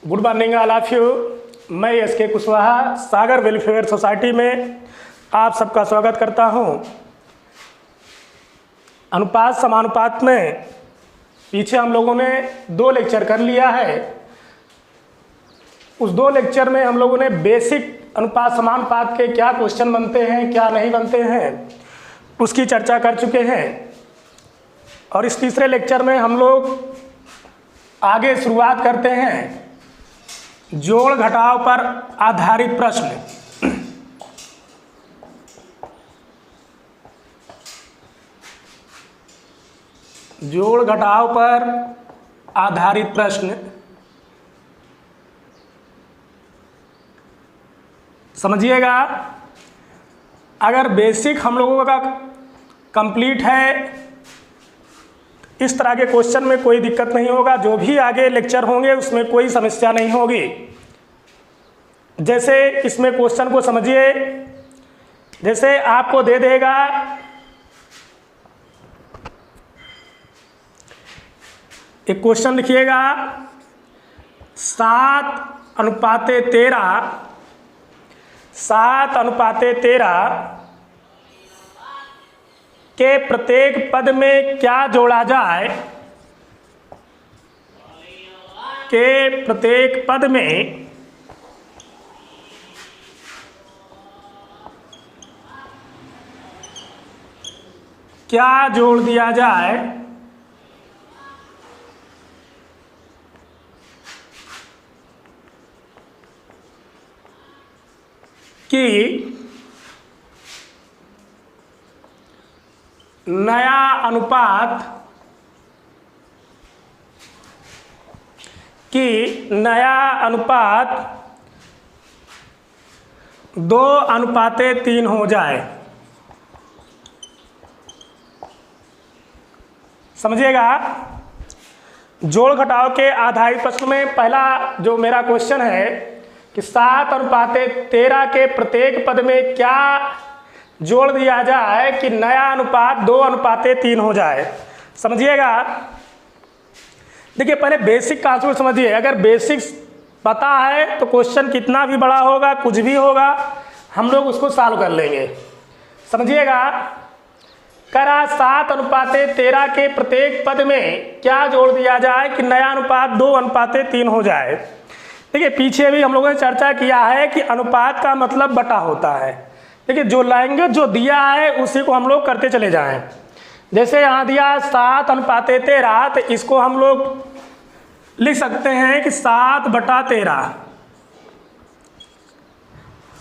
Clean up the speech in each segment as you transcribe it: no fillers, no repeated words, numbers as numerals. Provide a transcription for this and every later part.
Good morning all of you. मैं SK Kushwaha सागर welfare society में आप सबका स्वागत करता हूं। अनुपात समानुपात में पीछे हम लोगों ने 2 लेक्चर कर लिया है। उस 2 लेक्चर में हम लोगों ने बेसिक अनुपात समानुपात के क्या क्वेश्चन बनते हैं, क्या नहीं बनते हैं, उसकी चर्चा कर चुके हैं। और इस तीसरे लेक्चर में हम लोग आगे शुरुआत करते हैं जोड़ घटाव पर आधारित प्रश्न। जोड़ घटाव पर आधारित प्रश्न समझिएगा। अगर बेसिक हम लोगों का कंप्लीट है, इस तरह के क्वेश्चन में कोई दिक्कत नहीं होगा। जो भी आगे लेक्चर होंगे उसमें कोई समस्या नहीं होगी। जैसे इसमें क्वेश्चन को समझिए, जैसे आपको दे देगा एक क्वेश्चन लिखिएगा 7:13 के प्रत्येक पद में क्या जोड़ा जाए, के प्रत्येक पद में क्या जोड़ दिया जाए कि नया अनुपात 2:3 हो जाए। समझिएगा, जोड़ घटाव के आधारित प्रश्न में पहला जो मेरा क्वेश्चन है कि 7:13 के प्रत्येक पद में क्या जोड़ दिया जाए कि नया अनुपात 2:3 हो जाए। समझिएगा, देखिए पहले बेसिक कॉन्सेप्ट समझिए। अगर बेसिक्स पता है तो क्वेश्चन कितना भी बड़ा होगा, कुछ भी होगा, हम लोग उसको सॉल्व कर लेंगे। समझिएगा, करा 7:13 के प्रत्येक पद में क्या जोड़ दिया जाए कि नया अनुपात 2:3 हो जाए। देखिए पीछे भी हम लोगों ने चर्चा किया है कि अनुपात का मतलब बटा होता है। देखिए जो लैंग्वेज जो दिया है उसी को हम लोग करते चले जाएं। जैसे यहाँ दिया 7:13, तो इसको हम लोग लिख सकते हैं कि 7/13।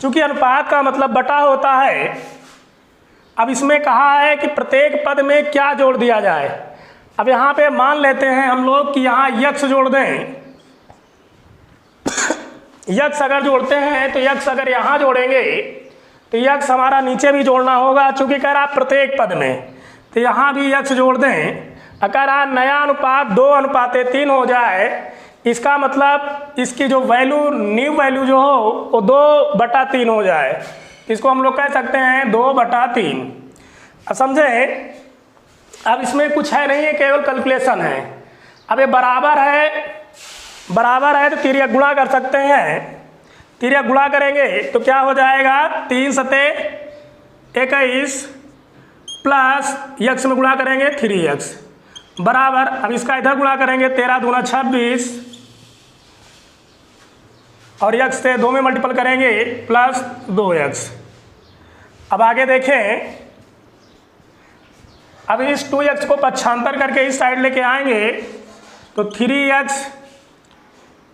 चूंकि अनुपात का मतलब बटा होता है, अब इसमें कहा है कि प्रत्येक पद में क्या जोड़ दिया जाए। अब यहाँ पे मान लेते हैं हम लोग कि यहाँ यक्स जोड़ दें। यक्स अगर जोड़ते हैं तो यक्स अगर यहाँ जोड़ेंगे तो यक्स हमारा नीचे भी जोड़ना होगा, चूंकि कह रहा प्रत्येक पद में, तो यहाँ भी यक्स जोड़ दें। अगर नया अनुपात 2:3 हो जाए, इसका मतलब इसकी जो वैल्यू न्यू वैल्यू जो हो वो 2/3 हो जाए। इसको हम लोग कह सकते हैं 2/3। अब समझे, अब इसमें कुछ है नहीं है, केवल कैलकुलेशन है। अब ये बराबर है तो तिर्यक गुणा कर सकते हैं। तिर्यक गुणा करेंगे तो क्या हो जाएगा, 3 × 21 प्लस यक्स में गुणा करेंगे 3x बराबर। अब इसका इधर गुणा करेंगे 13 दूना 26 और यक्स से 2 में मल्टीपल करेंगे प्लस 2x। अब आगे देखें, अब इस 2x को पक्षांतर करके इस साइड लेके आएंगे तो 3x,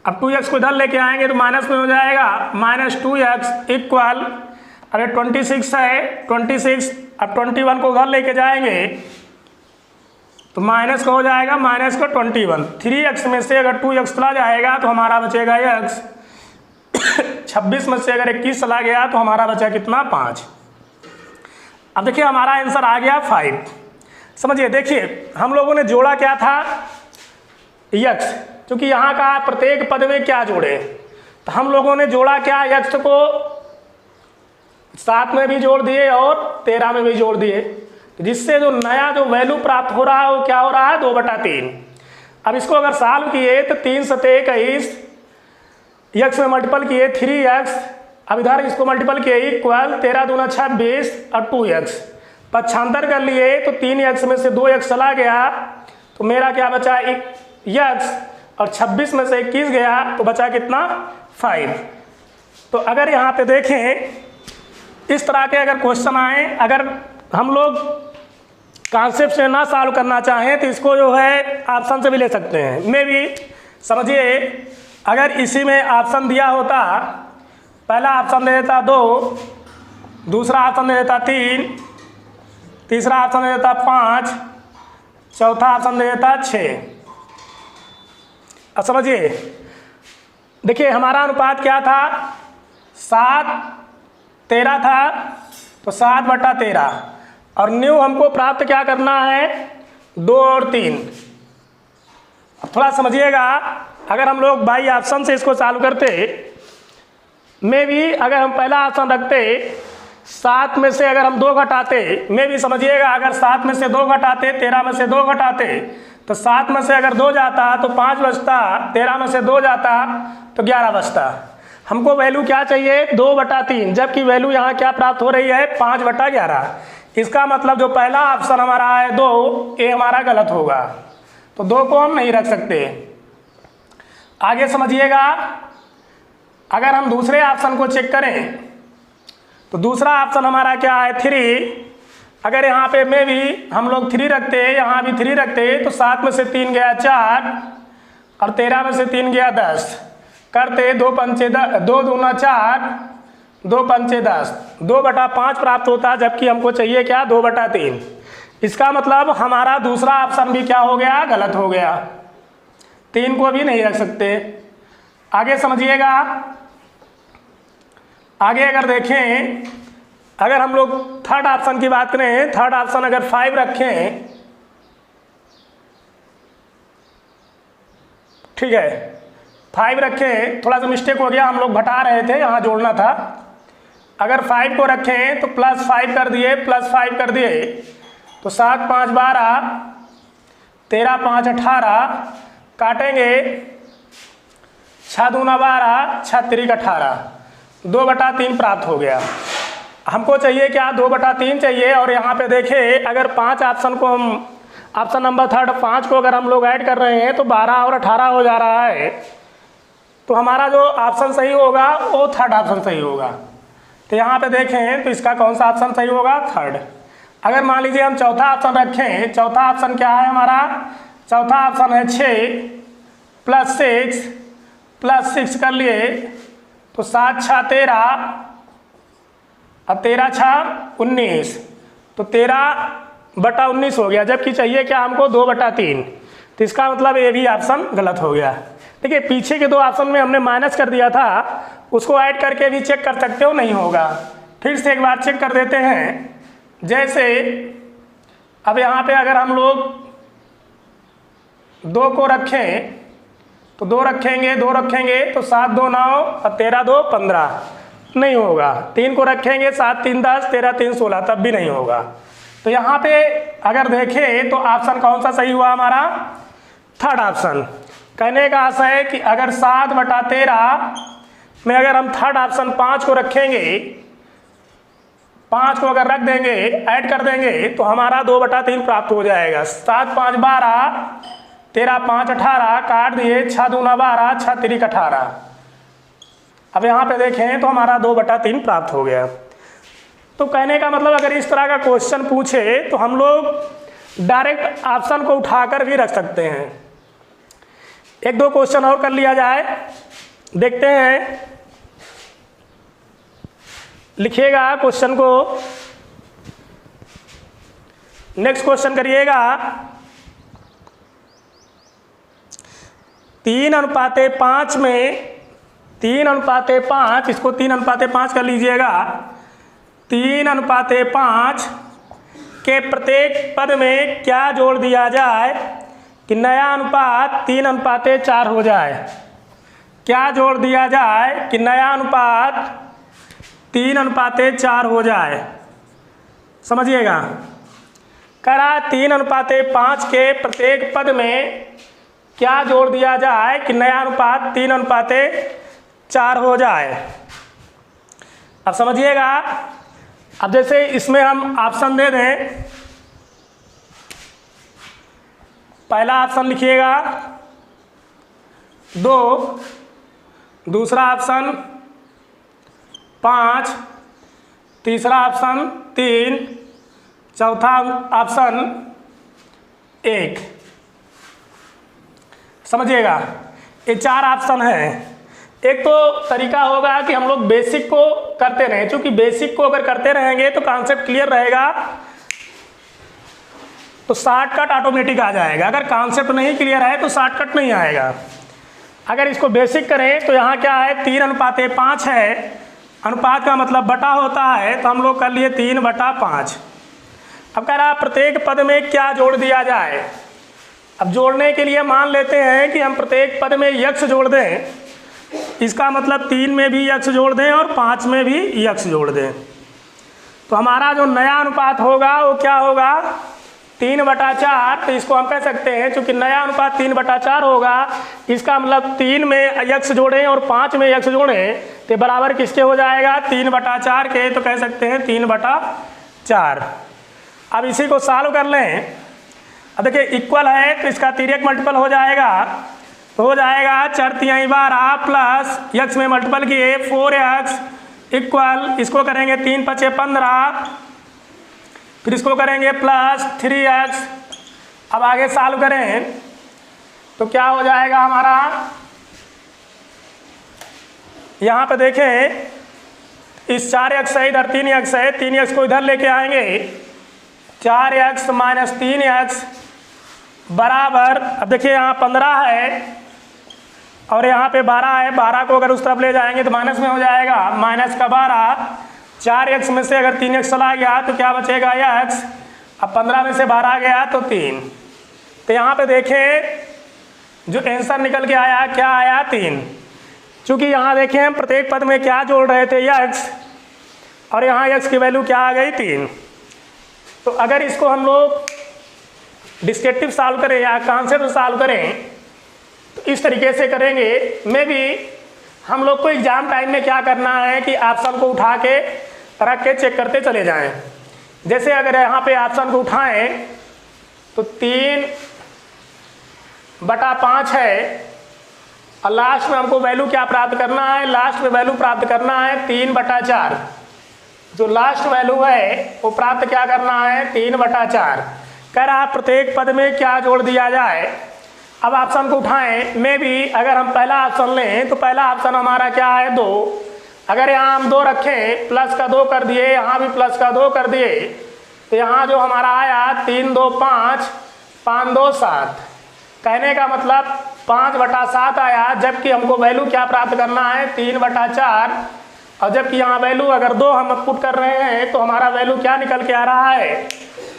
अब 2x को इधर लेके आएंगे तो माइनस में हो जाएगा -2x इक्वल, अरे 26 है 26, अब 21 को उधर लेके जाएंगे तो माइनस का हो जाएगा -21। 3x में से अगर 2x चला जाएगा तो हमारा बचेगा x। 26 में से अगर 21 चला गया तो हमारा बचा कितना, 5। अब देखिए हमारा आंसर आ गया 5। समझिए, देखिए हम लोगों ने जोड़ा क्या था, यक्स, क्योंकि यहाँ का प्रत्येक पद में क्या जोड़े, तो हम लोगों ने जोड़ा क्या, यक्स को 7 में भी जोड़ दिए और 13 में भी जोड़ दिए। जिससे जो नया जो वैल्यू प्राप्त हो रहा है वो क्या हो रहा है 2/3। अब इसको अगर सॉल्व किए तो 3 × 21 x में मल्टीपल किए 3x, अब इधर इसको मल्टीपल किए इक्वल 13 दूना 26 और 2x, पक्षांतर कर लिए तो 3x में से 2x चला गया तो मेरा क्या बचा x, और 26 में से 21 गया तो बचा कितना 5। तो अगर यहाँ पे देखें इस तरह के अगर क्वेश्चन आए, अगर हम लोग कॉन्सेप्ट से ना सॉल्व करना चाहें तो इसको जो है ऑप्शन से भी ले सकते हैं। मे भी समझिए अगर इसी में ऑप्शन दिया होता, पहला ऑप्शन दे देता 2, दूसरा ऑप्शन दे देता 3, तीसरा ऑप्शन दे देता 5, चौथा ऑप्शन दे देता 6। अब समझिए, देखिए हमारा अनुपात क्या था, 7:13 था, तो 7/13, और न्यू हमको प्राप्त क्या करना है 2 और 3। अब थोड़ा समझिएगा, अगर हम लोग बाई ऑप्शन से इसको चालू करते, में भी अगर हम पहला ऑप्शन रखते 7 में से अगर हम 2 घटाते, में भी समझिएगा अगर 7 में से 2 घटाते, 13 में से 2 घटाते तो 7 में से अगर 2 जाता तो 5 बचता, 13 में से 2 जाता तो 11 बचता। हमको वैल्यू क्या चाहिए 2/3, जबकि वैल्यू यहाँ क्या प्राप्त हो रही है 5/11। इसका मतलब जो पहला ऑप्शन हमारा है 2, ये हमारा गलत होगा, तो 2 को हम नहीं रख सकते। आगे समझिएगा, अगर हम दूसरे ऑप्शन को चेक करें तो दूसरा ऑप्शन हमारा क्या है 3। अगर यहाँ पे में भी हम लोग 3 रखते, यहाँ भी 3 रखते तो 7 में से 3 गया 4 और 13 में से 3 गया 10, करते 2 पंचे 2 दूना 4, 2 पंचे 10, 2/5 प्राप्त होता, जबकि हमको चाहिए क्या 2/3। इसका मतलब हमारा दूसरा ऑप्शन भी क्या हो गया गलत हो गया, 3 को भी नहीं रख सकते। आगे समझिएगा, आगे अगर देखें, अगर हम लोग थर्ड ऑप्शन की बात करें, थर्ड ऑप्शन अगर 5 रखें, ठीक है 5 रखें, थोड़ा सा मिस्टेक हो गया, हम लोग घटा रहे थे, यहाँ जोड़ना था। अगर 5 को रखें तो +5 कर दिए, +5 कर दिए तो 7 5 12, 13 5 18, काटेंगे 6 दूना 12, 6 3 18, 2/3 प्राप्त हो गया। हमको चाहिए क्या 2/3 चाहिए, और यहाँ पे देखिए अगर 5 ऑप्शन को हम ऑप्शन नंबर थर्ड 5 को अगर हम लोग ऐड कर रहे हैं तो 12 और 18 हो जा रहा है, तो हमारा जो ऑप्शन सही होगा वो थर्ड ऑप्शन सही होगा। तो यहाँ पे देखें तो इसका कौन सा ऑप्शन सही होगा थर्ड। अगर मान लीजिए हम चौथा ऑप्शन रखें, चौथा ऑप्शन क्या है हमारा, चौथा ऑप्शन है 6 + 6 कर लिए तो 7 6 13 और 13 6 19, तो 13/19 हो गया, जबकि चाहिए क्या हमको 2/3। तो इसका मतलब ये भी ऑप्शन गलत हो गया। देखिए पीछे के 2 ऑप्शन में हमने माइनस कर दिया था, उसको ऐड करके भी चेक कर सकते हो, नहीं होगा। फिर से एक बार चेक कर देते हैं, जैसे अब यहाँ पे अगर हम लोग 2 को रखें तो 2 रखेंगे, 2 रखेंगे तो 7 2 9 और 13 2 15, नहीं होगा। 3 को रखेंगे 7 3 10, 13 3 16, तब भी नहीं होगा। तो यहाँ पे अगर देखें तो ऑप्शन कौन सा सही हुआ हमारा, थर्ड ऑप्शन। कहने का आशा है कि अगर 7/13 में अगर हम थर्ड ऑप्शन 5 को रखेंगे, 5 को अगर रख देंगे, ऐड कर देंगे तो हमारा 2/3 प्राप्त हो जाएगा। 7 5 12, 13 5 18, काट दिए 6 दूना 12, 6 3 18। अब यहाँ पे देखें तो हमारा 2/3 प्राप्त हो गया। तो कहने का मतलब अगर इस तरह का क्वेश्चन पूछे तो हम लोग डायरेक्ट ऑप्शन को उठाकर भी रख सकते हैं। 1-2 क्वेश्चन और कर लिया जाए, देखते हैं। लिखिएगा क्वेश्चन को, नेक्स्ट क्वेश्चन करिएगा। 3:5 में 3:5, इसको 3:5 कर लीजिएगा। 3:5 के प्रत्येक पद में क्या जोड़ दिया जाए कि नया अनुपात 3:4 हो जाए। क्या जोड़ दिया जाए कि नया अनुपात 3:4 हो जाए, समझिएगा। करा 3:5 के प्रत्येक पद में क्या जोड़ दिया जाए कि नया अनुपात 4 हो जाए। अब समझिएगा, अब जैसे इसमें हम ऑप्शन दे दें, पहला ऑप्शन लिखिएगा 2, दूसरा ऑप्शन 5, तीसरा ऑप्शन 3, चौथा ऑप्शन 1। समझिएगा, ये 4 ऑप्शन हैं। एक तो तरीका होगा कि हम लोग बेसिक को करते रहें, क्योंकि बेसिक को अगर करते रहेंगे तो कॉन्सेप्ट क्लियर रहेगा, तो शॉर्टकट ऑटोमेटिक आ जाएगा। अगर कॉन्सेप्ट नहीं क्लियर है तो शॉर्टकट नहीं आएगा। अगर इसको बेसिक करें तो यहाँ क्या है, 3:5 है। अनुपात का मतलब बटा होता है, तो हम लोग कर लिए 3/5। अब कह रहा प्रत्येक पद में क्या जोड़ दिया जाए। अब जोड़ने के लिए मान लेते हैं कि हम प्रत्येक पद में यक्ष जोड़ दें। इसका मतलब 3 में भी यक्ष जोड़ दें और 5 में भी यक्ष जोड़ दें, तो हमारा जो नया अनुपात होगा वो क्या होगा, 3/4। तो इसको हम कह सकते हैं, चूँकि नया अनुपात 3/4 होगा, इसका मतलब 3 में यक्ष जोड़ें और 5 में यक्ष जोड़ें तो बराबर किसके हो जाएगा, 3/4 के। तो कह सकते हैं 3/4। अब इसी को सॉल्व कर लें। अब देखिए इक्वल है तो इसका तिर्यक मल्टीपल हो जाएगा, तो हो जाएगा 4×3 12 प्लस यक्स में मल्टीपल किए 4x इक्वल, इसको करेंगे 3×5 15, फिर इसको करेंगे प्लस 3x। अब आगे सॉल्व करें तो क्या हो जाएगा हमारा, यहाँ पे देखें इस 4x है, इधर 3x है, 3x को इधर लेके आएंगे, 4x - 3x बराबर, अब देखिए यहाँ 15 है और यहाँ पे 12 है। 12 को अगर उस तरफ ले जाएंगे तो माइनस में हो जाएगा, -12। 4x में से अगर 3x चला गया तो क्या बचेगा x। अब 15 में से 12 गया तो 3। तो यहाँ पे देखें जो आंसर निकल के आया, क्या आया, 3। चूँकि यहाँ देखें प्रत्येक पद में क्या जोड़ रहे थे, x, और यहाँ x की वैल्यू क्या आ गई, 3। तो अगर इसको हम लोग डिस्क्रिप्टिव सॉल्व करें या कॉन्सेप्ट सॉल्व करें तो इस तरीके से करेंगे। मे भी हम लोग को एग्जाम टाइम में क्या करना है कि ऑप्शन को उठा के रख के चेक करते चले जाएं। जैसे अगर यहाँ पे ऑप्शन को उठाएं तो 3/5 है और लास्ट में हमको वैल्यू क्या प्राप्त करना है, लास्ट में वैल्यू प्राप्त करना है 3/4। जो लास्ट वैल्यू है वो प्राप्त क्या करना है, 3/4। कह रहा प्रत्येक पद में क्या जोड़ दिया जाए। अब ऑप्शन को उठाएं, में भी अगर हम पहला ऑप्शन लें तो पहला ऑप्शन हमारा क्या है, 2। अगर यहाँ हम 2 रखें, प्लस का 2 कर दिए, यहाँ भी प्लस का 2 कर दिए, तो यहाँ जो हमारा आया 3 2 5, 5 2 7। कहने का मतलब 5/7 आया, जबकि हमको वैल्यू क्या प्राप्त करना है, 3/4। और जबकि यहाँ वैल्यू अगर 2 हम पुट कर रहे हैं तो हमारा वैल्यू क्या निकल के आ रहा है,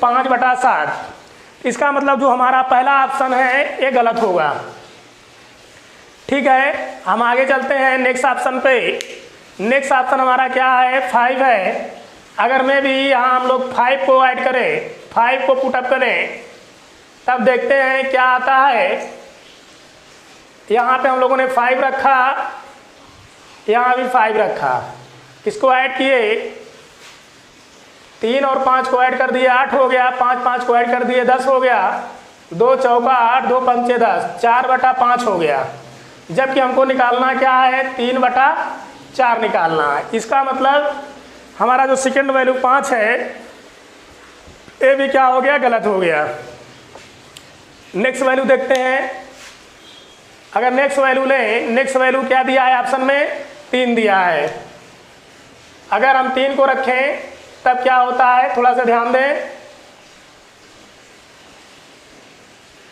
5/7। इसका मतलब जो हमारा पहला ऑप्शन है ये गलत होगा। ठीक है, हम आगे चलते हैं नेक्स्ट ऑप्शन पे। नेक्स्ट ऑप्शन हमारा क्या है, 5 है। अगर मैं भी यहाँ हम लोग 5 को ऐड करें, 5 को पुटअप करें, तब देखते हैं क्या आता है। यहाँ पे हम लोगों ने 5 रखा, यहाँ भी 5 रखा, इसको ऐड किए, 3 और 5 को ऐड कर दिए 8 हो गया, 5 को ऐड कर दिए 10 हो गया, 2 चौका 8, 2 पंचे 10, 4/5 हो गया। जबकि हमको निकालना क्या है, 3/4 निकालना है। इसका मतलब हमारा जो सेकंड वैल्यू 5 है ये भी क्या हो गया, गलत हो गया। नेक्स्ट वैल्यू देखते हैं। अगर नेक्स्ट वैल्यू लें, नेक्स्ट वैल्यू क्या दिया है ऑप्शन में, 3 दिया है। अगर हम 3 को रखें तब क्या होता है, थोड़ा सा ध्यान दें।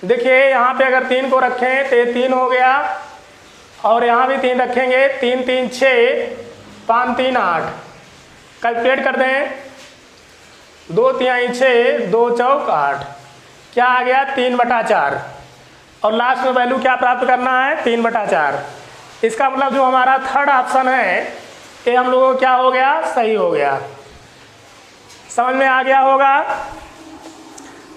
देखिए यहाँ पे अगर 3 को रखें तो ये 3 हो गया, और यहाँ भी 3 रखेंगे, 3 3 6, 5 3 8। कैलकुलेट कर दें, 2 3 6, 2 चौक 8, क्या आ गया, 3/4। और लास्ट में वैल्यू क्या प्राप्त करना है, 3/4। इसका मतलब जो हमारा थर्ड ऑप्शन है ये हम लोगों को क्या हो गया, सही हो गया। समझ में आ गया होगा।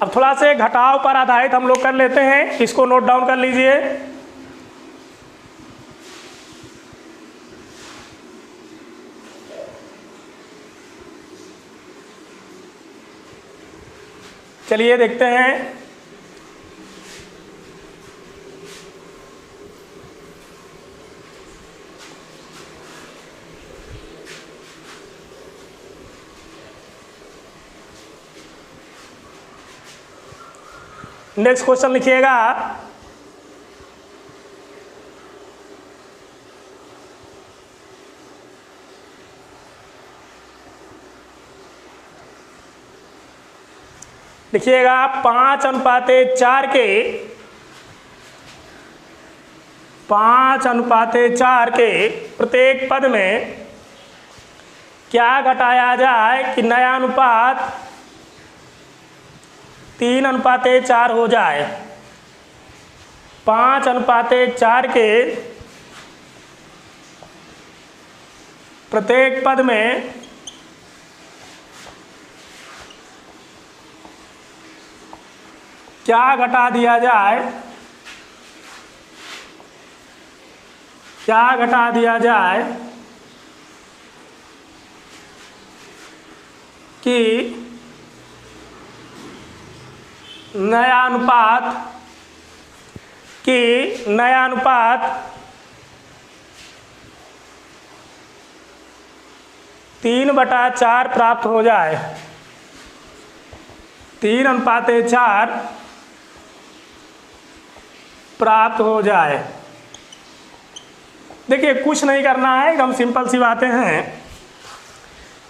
अब थोड़ा से घटाव पर आधारित हम लोग कर लेते हैं, इसको नोट डाउन कर लीजिए। चलिए देखते हैं। नेक्स्ट क्वेश्चन लिखिएगा, लिखिएगा 5:4 के 5:4 के प्रत्येक पद में क्या घटाया जाए कि नया अनुपात 3:4 हो जाए। 5:4 के प्रत्येक पद में क्या घटा दिया जाए, क्या घटा दिया जाए कि नया अनुपात 3/4 प्राप्त हो जाए। 3:4 प्राप्त हो जाए। देखिए कुछ नहीं करना है, एकदम सिंपल सी बातें हैं।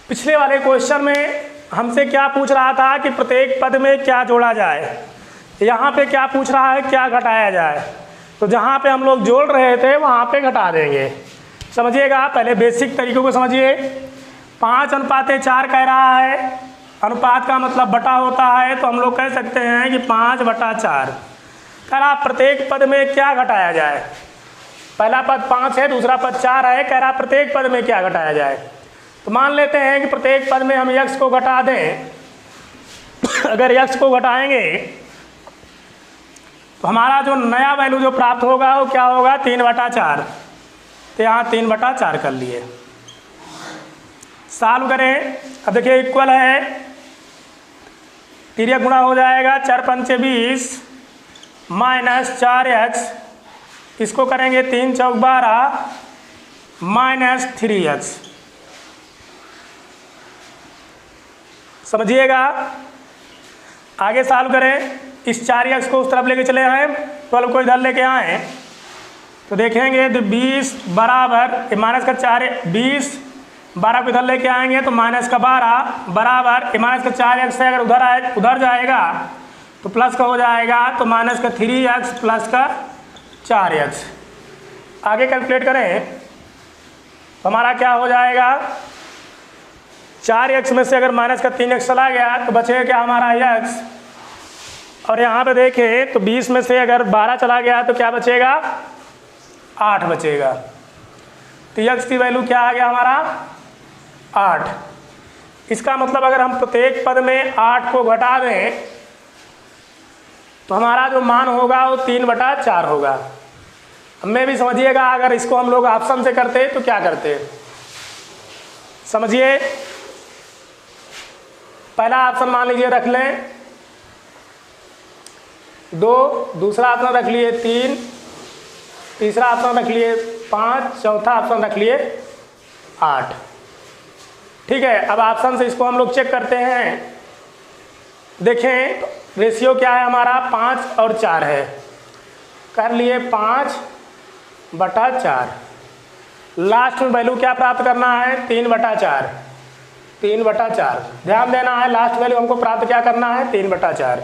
पिछले वाले क्वेश्चन में हमसे क्या पूछ रहा था कि प्रत्येक पद में क्या जोड़ा जाए, यहाँ पे क्या पूछ रहा है क्या घटाया जाए। तो जहाँ पे हम लोग जोड़ रहे थे वहाँ पे घटा देंगे। समझिएगा, पहले बेसिक तरीकों को समझिए। 5:4 कह रहा है, अनुपात का मतलब बटा होता है, तो हम लोग कह सकते हैं कि 5/4। कह रहा प्रत्येक पद में क्या घटाया जाए। पहला पद 5 है, दूसरा पद 4 है। कह रहा प्रत्येक पद में क्या घटाया जाए। तो मान लेते हैं कि प्रत्येक पद में हम x को घटा दें। अगर x को घटाएंगे तो हमारा जो नया वैल्यू जो प्राप्त होगा वो क्या होगा, 3/4। तो यहाँ 3/4 कर लिए। सॉल्व करें। अब देखिए इक्वल है, तिर्यक गुणा हो जाएगा 4×5 20 माइनस 4x, इसको करेंगे 3×4 12 माइनस 3x। समझिएगा, आगे सॉल्व करें। इस 4x को उस तरफ लेके चले आए, 12 को इधर लेके आए तो देखेंगे तो 20 बराबर माइनस का 4 20, 12 को इधर लेके आएंगे तो माइनस का 12 बराबर माइनस का 4x से अगर उधर जाएगा तो प्लस का हो जाएगा, तो माइनस का 3x प्लस का 4x। आगे कैलकुलेट करें तो हमारा क्या हो जाएगा, 4x में से अगर माइनस का 3x चला गया तो बचेगा क्या हमारा x। और यहाँ पे देखें तो 20 में से अगर 12 चला गया तो क्या बचेगा, 8 बचेगा। तो x की वैल्यू क्या आ गया हमारा, 8। इसका मतलब अगर हम प्रत्येक पद में 8 को घटा दें तो हमारा जो मान होगा वो 3/4 होगा। अब में भी समझिएगा, अगर इसको हम लोग ऑप्शन से करते तो क्या करते, समझिए। पहला ऑप्शन मान लीजिए रख लें 2, दूसरा ऑप्शन रख लिए 3, तीसरा ऑप्शन रख लिए 5, चौथा ऑप्शन रख लिए 8। ठीक है, अब ऑप्शन से इसको हम लोग चेक करते हैं। देखें रेशियो क्या है हमारा, 5 और 4 है। कर लिए 5/4। लास्ट में वैल्यू क्या प्राप्त करना है, 3/4। 3/4 ध्यान देना है, लास्ट वैल्यू हमको प्राप्त क्या करना है, 3/4।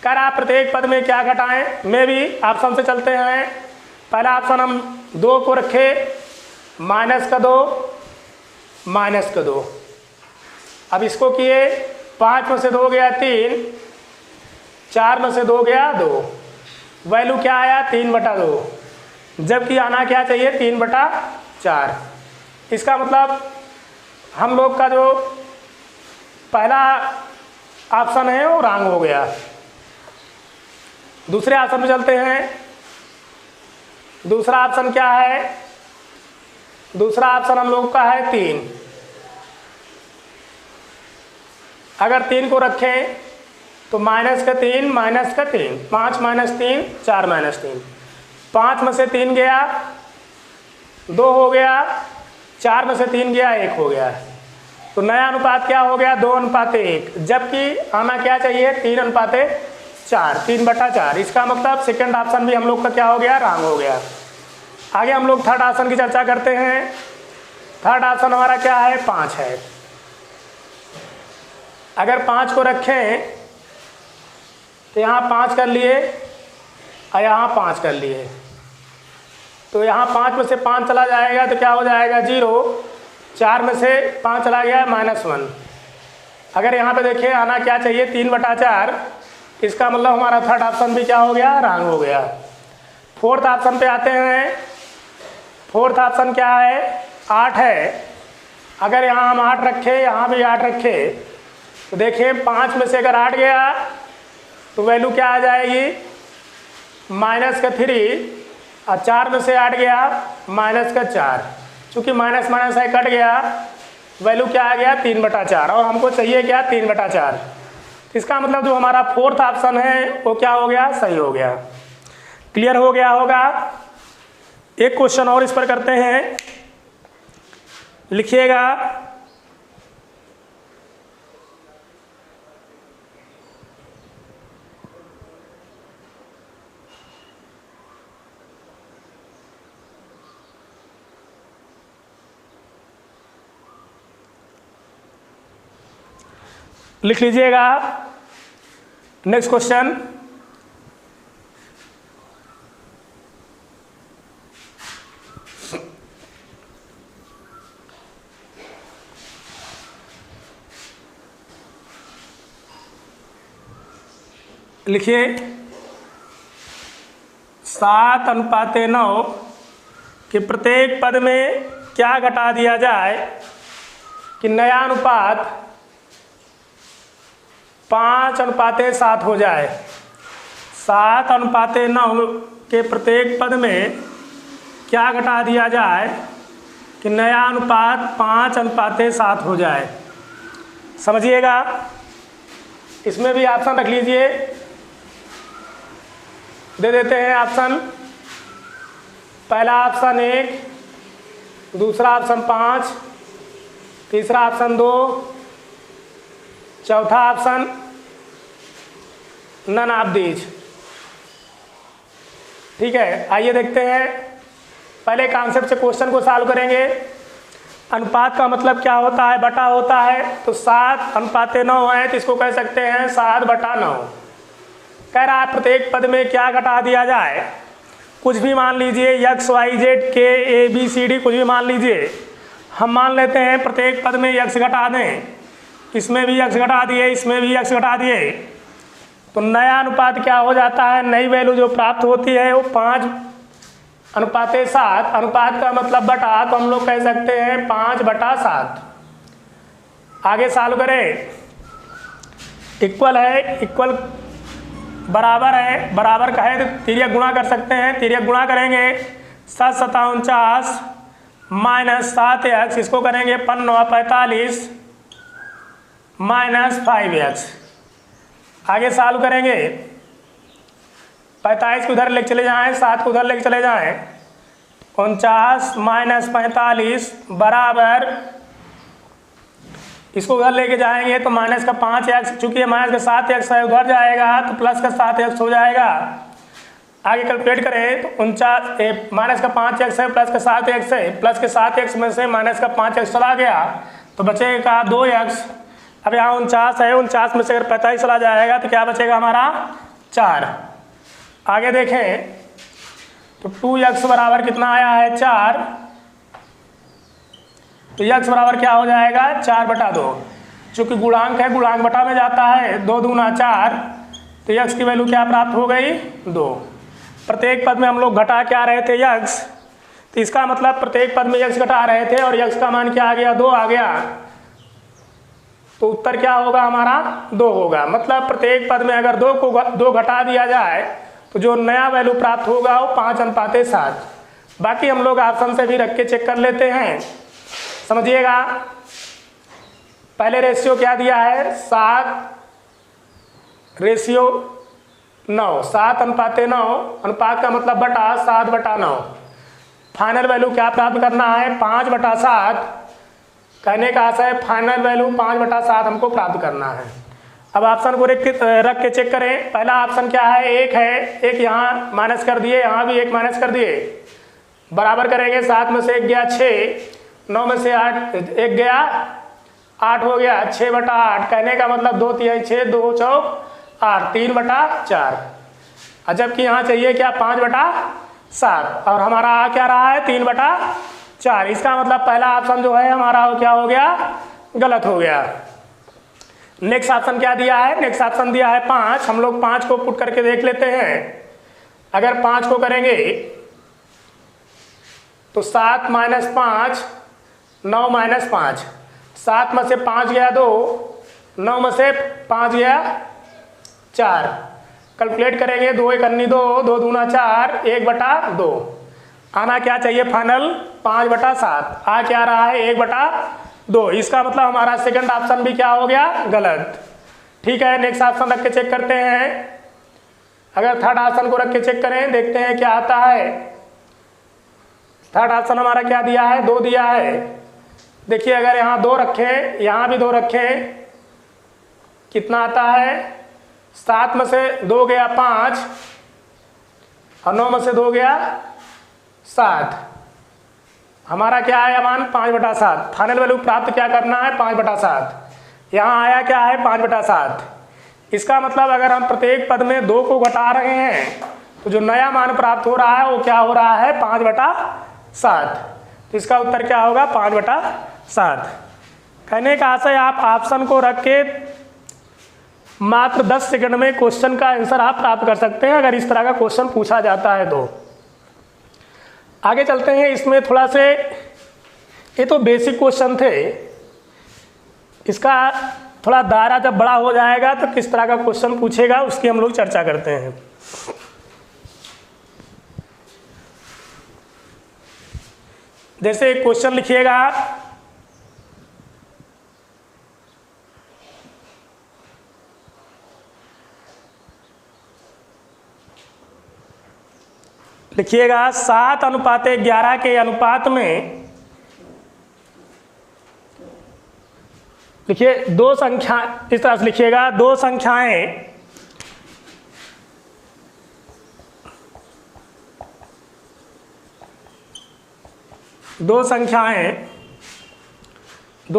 कर आप प्रत्येक पद में क्या घटाएं, में भी ऑप्शन से चलते हैं। पहला ऑप्शन हम 2 को रखे, माइनस का 2 माइनस का 2। अब इसको किए, 5 में से 2 गया 3, 4 में से 2 गया 2, वैल्यू क्या आया 3/2, जबकि आना क्या चाहिए 3/4। इसका मतलब हम लोग का जो पहला ऑप्शन है वो रॉन्ग हो गया। दूसरे ऑप्शन में चलते हैं। दूसरा ऑप्शन क्या है, दूसरा ऑप्शन हम लोग का है 3। अगर 3 को रखें तो माइनस का 3 माइनस का 3, 5 माइनस 3 4 माइनस 3, 5 में से 3 गया 2 हो गया, 4 में से 3 गया 1 हो गया। तो नया अनुपात क्या हो गया 2:1, जबकि आना क्या चाहिए 3:4, 3/4। इसका मतलब सेकंड ऑप्शन भी हम लोग का क्या हो गया रॉन्ग हो गया। आगे हम लोग थर्ड ऑप्शन की चर्चा करते हैं। थर्ड ऑप्शन हमारा क्या है 5 है। अगर 5 को रखें तो यहाँ 5 कर लिए और यहाँ 5 कर लिए, तो यहाँ 5 में से 5 चला जाएगा तो क्या हो जाएगा 0, 4 में से 5 चला गया -1। अगर यहाँ पे देखिए आना क्या चाहिए 3/4, इसका मतलब हमारा थर्ड ऑप्शन भी क्या हो गया रॉन्ग हो गया। फोर्थ ऑप्शन पे आते हैं। फोर्थ ऑप्शन क्या है 8 है। अगर यहाँ हम 8 रखें यहाँ भी 8 रखें तो देखिए 5 में से अगर 8 गया तो वैल्यू क्या आ जाएगी -3, और 4 में से 8 गया -4। चूँकि माइनस माइनस है कट गया, वैल्यू क्या आ गया 3/4, और हमको चाहिए क्या 3/4। इसका मतलब जो हमारा फोर्थ ऑप्शन है वो क्या हो गया सही हो गया। क्लियर हो गया होगा। एक क्वेश्चन और इस पर करते हैं, लिखिएगा। लिख लीजिएगा नेक्स्ट क्वेश्चन। लिखिए 7:9 के प्रत्येक पद में क्या घटा दिया जाए कि नया अनुपात 5:7 हो जाए। 7:9 के प्रत्येक पद में क्या घटा दिया जाए कि नया अनुपात 5:7 हो जाए। समझिएगा, इसमें भी ऑप्शन रख लीजिए, दे देते हैं ऑप्शन। पहला ऑप्शन 1, दूसरा ऑप्शन 5, तीसरा ऑप्शन 2, चौथा ऑप्शन नन ऑफ दीज। ठीक है, आइए देखते हैं। पहले कॉन्सेप्ट से क्वेश्चन को सॉल्व करेंगे। अनुपात का मतलब क्या होता है बटा होता है, तो 7:9 है तो इसको कह सकते हैं 7/9। कह रहा है प्रत्येक पद में क्या घटा दिया जाए, कुछ भी मान लीजिए x y z k a b c d कुछ भी मान लीजिए। हम मान लेते हैं प्रत्येक पद में x घटा दें, इसमें भी x घटा दिए, इसमें भी x घटा दिए, तो नया अनुपात क्या हो जाता है, नई वैल्यू जो प्राप्त होती है वो 5:7। अनुपात का मतलब बटा, तो हम लोग कह सकते हैं 5/7। आगे सॉल्व करें। इक्वल है, इक्वल बराबर है, बराबर का है तो तिर्यक गुणा कर सकते हैं। तिर्यक गुणा करेंगे 7×7 -7x, इसको करेंगे 5×9 45 -5x। आगे सॉल्व करेंगे। 45 को उधर लेके चले जाएं, 7 को उधर लेके चले जाएं, 49 -45 बराबर, इसको उधर लेके जाएंगे तो माइनस का 5x, चूंकि ये माइनस का 7x है उधर जाएगा तो प्लस का 7x हो जाएगा। आगे कैलकुलेट करें तो 49 माइनस का 5x है प्लस का 7x है, प्लस के 7x में से माइनस का 5x चला गया तो बचेगा 2x। अब यहाँ 49 है, 49 में से अगर 45 चला जाएगा तो क्या बचेगा हमारा 4। आगे देखें तो 2x बराबर कितना आया है 4, तो x बराबर क्या हो जाएगा 4/2। चूँकि गुणांक है, गुणांक बटा में जाता है, 2 दूना 4, तो x की वैल्यू क्या प्राप्त हो गई 2। प्रत्येक पद में हम लोग घटा क्या रहे थे x, तो इसका मतलब प्रत्येक पद में x घटा रहे थे और x का मान क्या आ गया 2 आ गया, तो उत्तर क्या होगा हमारा 2 होगा। मतलब प्रत्येक पद में अगर 2 घटा दिया जाए तो जो नया वैल्यू प्राप्त होगा वो 5:7। बाकी हम लोग ऑप्शन से भी रख के चेक कर लेते हैं। समझिएगा, पहले रेशियो क्या दिया है 7 रेशियो 9, 7:9, अनुपात का मतलब बटा 7/9। फाइनल वैल्यू क्या प्राप्त करना है? 5/7। कहने का आशय है फाइनल वैल्यू 5/7 हमको प्राप्त करना है। अब ऑप्शन को रख के चेक करें। पहला ऑप्शन क्या है? 1 है, 1 यहाँ माइनस कर दिए, यहाँ भी 1 माइनस कर दिए, बराबर करेंगे। 7 में से 1 गया 6, 9 में से 8 1 गया 8 हो गया, 6/8। कहने का मतलब 2 तिहाई 6, 2 चौक 8, 3/4। और जबकि यहाँ चाहिए क्या? 5/7, और हमारा आ क्या रहा है? 3/4। इसका मतलब पहला ऑप्शन जो है हमारा वो क्या हो गया? गलत हो गया। नेक्स्ट ऑप्शन क्या दिया है? नेक्स्ट ऑप्शन दिया है 5। हम लोग 5 को पुट करके देख लेते हैं। अगर 5 को करेंगे तो 7 - 5, 9 - 5। 7 में से 5 गया 2, 9 में से 5 गया 4। कैलकुलेट करेंगे, 2 1 अन्नी 2, 2 दूना 4, 1/2। आना क्या चाहिए? फाइनल 5/7। आ क्या रहा है? 1/2। इसका मतलब हमारा सेकंड ऑप्शन भी क्या हो गया? गलत। ठीक है, नेक्स्ट ऑप्शन रख के चेक करते हैं। अगर थर्ड ऑप्शन को रख के चेक करें, देखते हैं क्या आता है। थर्ड ऑप्शन हमारा क्या दिया है? 2 दिया है। देखिए, अगर यहाँ 2 रखें, यहाँ भी 2 रखें, कितना आता है? 7 में से 2 गया 5, और 9 में से 2 गया 7। हमारा क्या है मान? 5/7। फाइनल वैल्यू प्राप्त क्या करना है? 5/7। यहाँ आया क्या है? 5/7। इसका मतलब अगर हम प्रत्येक पद में 2 को घटा रहे हैं तो जो नया मान प्राप्त हो रहा है वो क्या हो रहा है? 5/7। तो इसका उत्तर क्या होगा? 5/7। कहने का आशय आप ऑप्शन को रख के मात्र 10 सेकंड में क्वेश्चन का आंसर आप प्राप्त कर सकते हैं, अगर इस तरह का क्वेश्चन पूछा जाता है तो। आगे चलते हैं। इसमें थोड़ा से, ये तो बेसिक क्वेश्चन थे, इसका थोड़ा दायरा जब बड़ा हो जाएगा तो किस तरह का क्वेश्चन पूछेगा उसकी हम लोग चर्चा करते हैं। जैसे क्वेश्चन लिखिएगा, लिखिएगा 7:11 के अनुपात में, लिखिए 2 संख्या, इस तरह से लिखिएगा 2 संख्याएं दो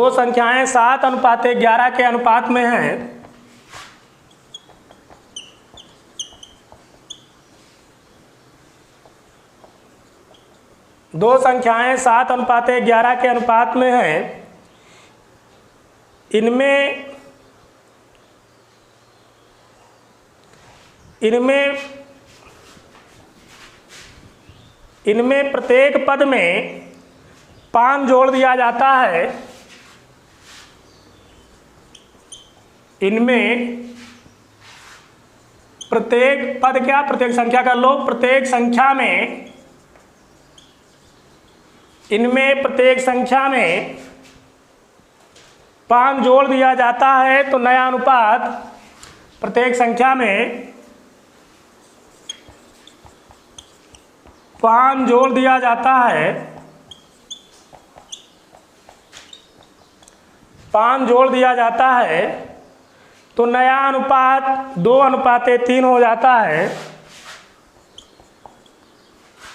संख्याएं 7:11 के अनुपात में हैं। दो संख्याएं 7:11 के अनुपात में हैं। इनमें प्रत्येक पद में 5 जोड़ दिया जाता है। इनमें प्रत्येक पद क्या? प्रत्येक संख्या कर लो। प्रत्येक संख्या में, इनमें प्रत्येक संख्या में 5 जोड़ दिया जाता है तो नया अनुपात, प्रत्येक संख्या में 5 जोड़ दिया जाता है, 5 जोड़ दिया जाता है तो नया अनुपात 2:3 हो जाता है।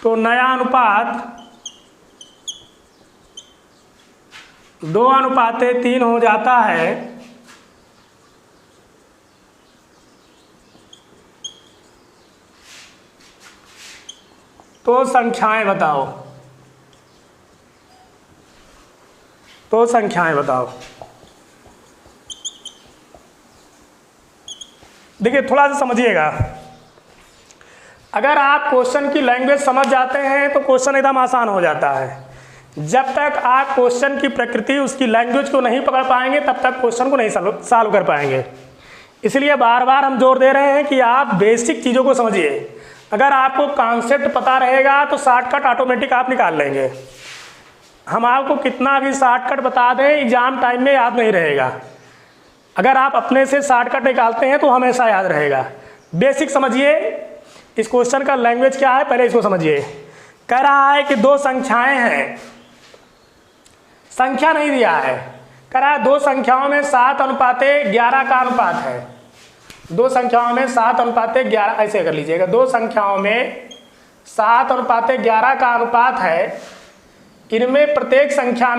तो नया अनुपात 2:3 हो जाता है। तो संख्याएं बताओ, देखिए थोड़ा सा समझिएगा। अगर आप क्वेश्चन की लैंग्वेज समझ जाते हैं तो क्वेश्चन एकदम आसान हो जाता है। जब तक आप क्वेश्चन की प्रकृति, उसकी लैंग्वेज को नहीं पकड़ पाएंगे तब तक क्वेश्चन को नहीं सॉल्व कर पाएंगे। इसलिए बार बार हम जोर दे रहे हैं कि आप बेसिक चीज़ों को समझिए। अगर आपको कॉन्सेप्ट पता रहेगा तो शॉर्टकट ऑटोमेटिक आप निकाल लेंगे। हम आपको कितना भी शॉर्टकट बता दें, एग्जाम टाइम में याद नहीं रहेगा। अगर आप अपने से शॉर्टकट निकालते हैं तो हमेशा याद रहेगा। बेसिक समझिए इस क्वेश्चन का लैंग्वेज क्या है, पहले इसको समझिए। कह रहा है कि दो संख्याएं हैं, संख्या नहीं दिया है, कह रहा है दो संख्याओं में 7:11 का अनुपात है। दो संख्याओं में 7:11, ऐसे कर लीजिएगा, दो संख्याओं में 7:11 का अनुपात है। इनमें प्रत्येक संख्या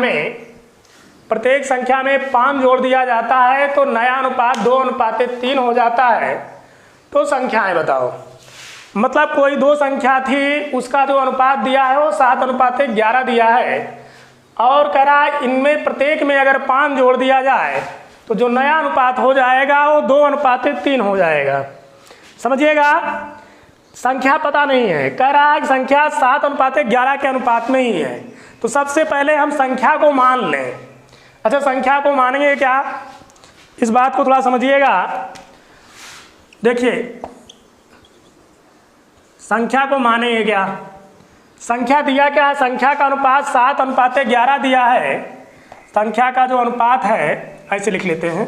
में 5 जोड़ दिया जाता है तो नया अनुपात 2:3 हो जाता है। तो संख्याएं बताओ। मतलब कोई दो संख्या थी, उसका जो अनुपात दिया है वो 7:11 दिया है, और कह रहा है इनमें प्रत्येक में अगर 5 जोड़ दिया जाए तो जो नया अनुपात हो जाएगा वो 2:3 हो जाएगा। समझिएगा, संख्या पता नहीं है, कह रहा है कि संख्या 7:11 के अनुपात में ही है। तो सबसे पहले हम संख्या को मान लें। अच्छा, संख्या को मानेंगे क्या, इस बात को थोड़ा समझिएगा। देखिए, संख्या को मानेंगे क्या, संख्या दिया क्या है, संख्या का अनुपात 7:11 दिया है। संख्या का जो अनुपात है, ऐसे लिख लेते हैं,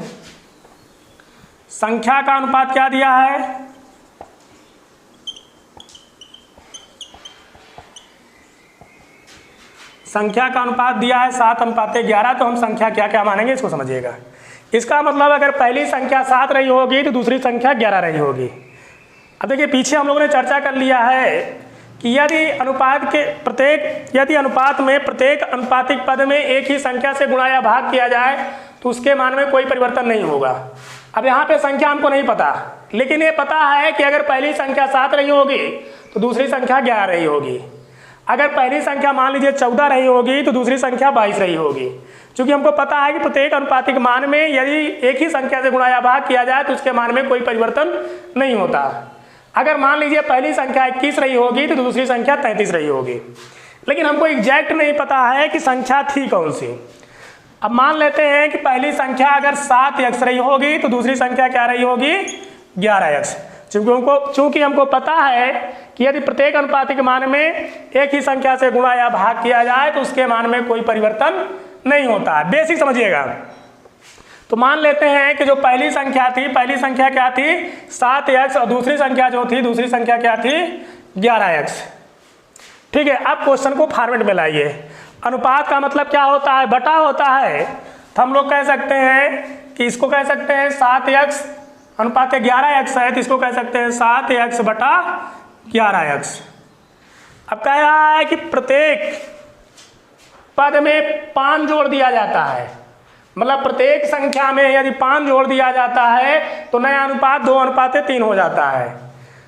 संख्या का अनुपात क्या दिया है, संख्या का अनुपात दिया है 7:11। तो हम संख्या क्या क्या मानेंगे इसको समझिएगा। इसका मतलब अगर पहली संख्या 7 रही होगी तो दूसरी संख्या 11 रही होगी। अब देखिए, पीछे हम लोगों ने चर्चा कर लिया है कि यदि अनुपात में प्रत्येक अनुपातिक पद में एक ही संख्या से गुणा या भाग किया जाए तो उसके मान में कोई परिवर्तन नहीं होगा। अब यहाँ पे संख्या हमको नहीं पता, लेकिन ये पता है कि अगर पहली संख्या 7 रही होगी तो दूसरी संख्या 11 रही होगी। अगर पहली संख्या मान लीजिए 14 रही होगी तो दूसरी संख्या 22 रही होगी। क्योंकि हमको पता है कि प्रत्येक अनुपातिक मान में यदि एक ही संख्या से गुणा या भाग किया जाए तो उसके मान में कोई परिवर्तन नहीं होता। अगर मान लीजिए पहली संख्या 21 रही होगी तो दूसरी संख्या 33 रही होगी, लेकिन हमको एग्जैक्ट नहीं पता है कि संख्या थी कौन सी। अब मान लेते हैं कि पहली संख्या अगर 7x रही होगी तो दूसरी संख्या क्या रही होगी, 11x। चूंकि हमको पता है कि यदि प्रत्येक अनुपातिक मान में एक ही संख्या से गुणा या भाग किया जाए तो उसके मान में कोई परिवर्तन नहीं होता है। बेसिक समझिएगा। तो मान लेते हैं कि जो पहली संख्या थी, पहली संख्या क्या थी, 7x, और दूसरी संख्या जो थी, दूसरी संख्या क्या थी, 11x। ठीक है, अब क्वेश्चन को फॉर्मेट में लाइए। अनुपात का मतलब क्या होता है, बटा होता है। तो हम लोग कह सकते हैं कि इसको कह सकते हैं 7x अनुपात 11x है, तो इसको कह सकते हैं 7x बटा 11x। अब कह रहा है कि प्रत्येक पद में 5 जोड़ दिया जाता है, मतलब प्रत्येक संख्या में यदि 5 जोड़ दिया जाता है तो नया अनुपात 2:3 हो जाता है।